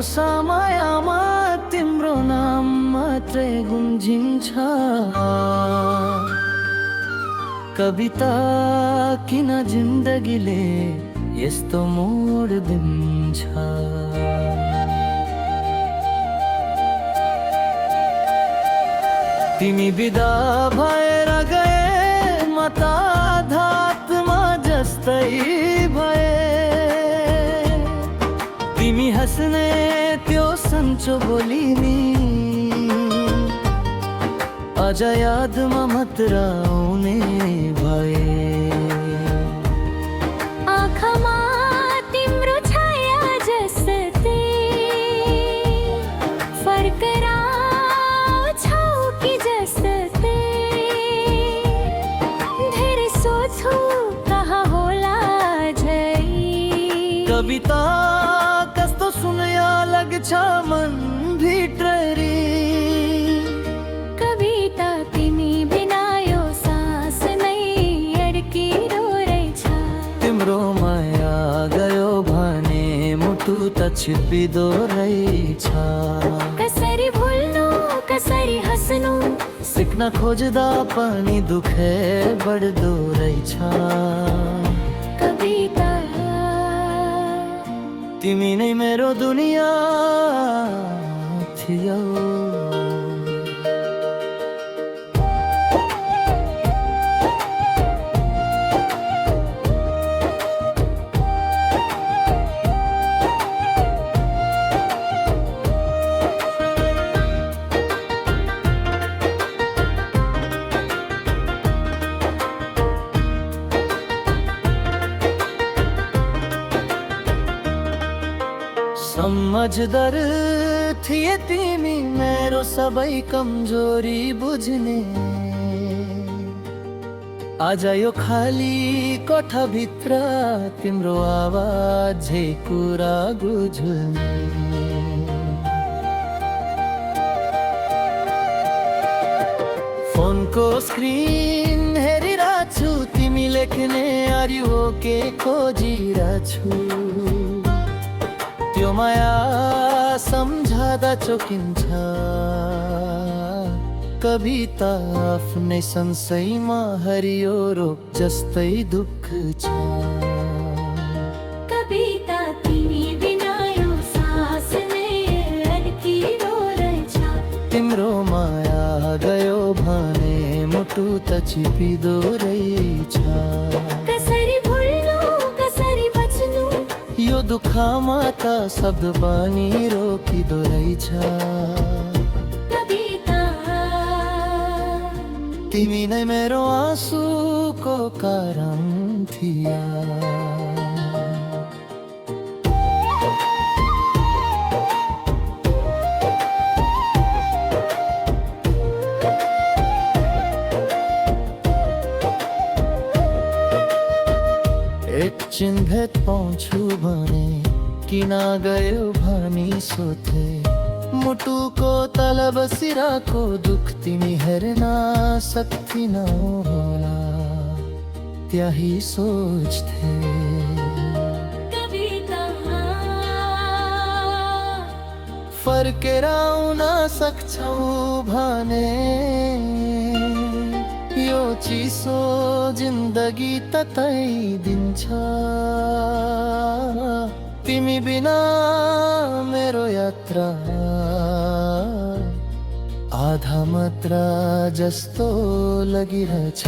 समयमा तिम्रो नाम मात्रै गुन्जिन्छ। कविता किन जिन्दगीले यस्तो मोड दिन्छ। तिमी बिदा भएर गए म त आध्यात्म जस्तै भए। तिमी हस्ने त्यो सन्चो बोली नि अझ यादमा मात्र आउने भए। आँखामा तिम्रो छाया जस्तै फर्कराउँछौ कि जस्तै। धेरै सोच्छु कहाँ होला झै। कविता कस्तो सुनया लाग्छ मन भित्ररी। कविता तिमी बिना यो सास नै अड्किरो रहेछ। तिम्रो माया गयो भने मुटु त छिप्पिदो रहेछ। कसरी भुल्नु कसरी हस्नु सिक्न खोज्दा पनि दुखे बढ्दो रहेछ। कविता तिमी नै मेरो दुनिया थियौ। समझदार थिए तिमी मेरो सबै कमजोरी बुझ्ने। आज यो खाली कोठाभित्र तिम्रो आवाजै कुरा गुझ्ने। फोनको स्क्रिन हेरिरहेछु तिमी लेख्ने आर्यो के खोजिरहेछु। त्यो माया सम्झादा चोकिन्छ। कविता आफ्नै संशयमा हरियो रोग जस्तै दुःख छ। कविता तिमी बिना यो सास नै अड्किरो रहेछ। तिम्रो माया गयो भने मुटु त छिपिदो रहेछ। कसरी भुल्नु कसरी बच्नु यो दुःखमा त शब्द पनि रोकिदो रहेछ। कविता तिमी नै मेरो आँसुको कारण थिया। एकछिन भेट पाउँछु भने किन गयो भनी सोचे। मुटुको तल बसिरहेको दुख तिमी हेर्न सक्थिन होला त्यही सोच्थे। कविता फर्केर आउन सक्छौ भने यो चिसो जिन्दगी तताइदिन्छ। तिमी बिना मेरो यात्रा आधा मात्रा जस्तो लगिरहेछ।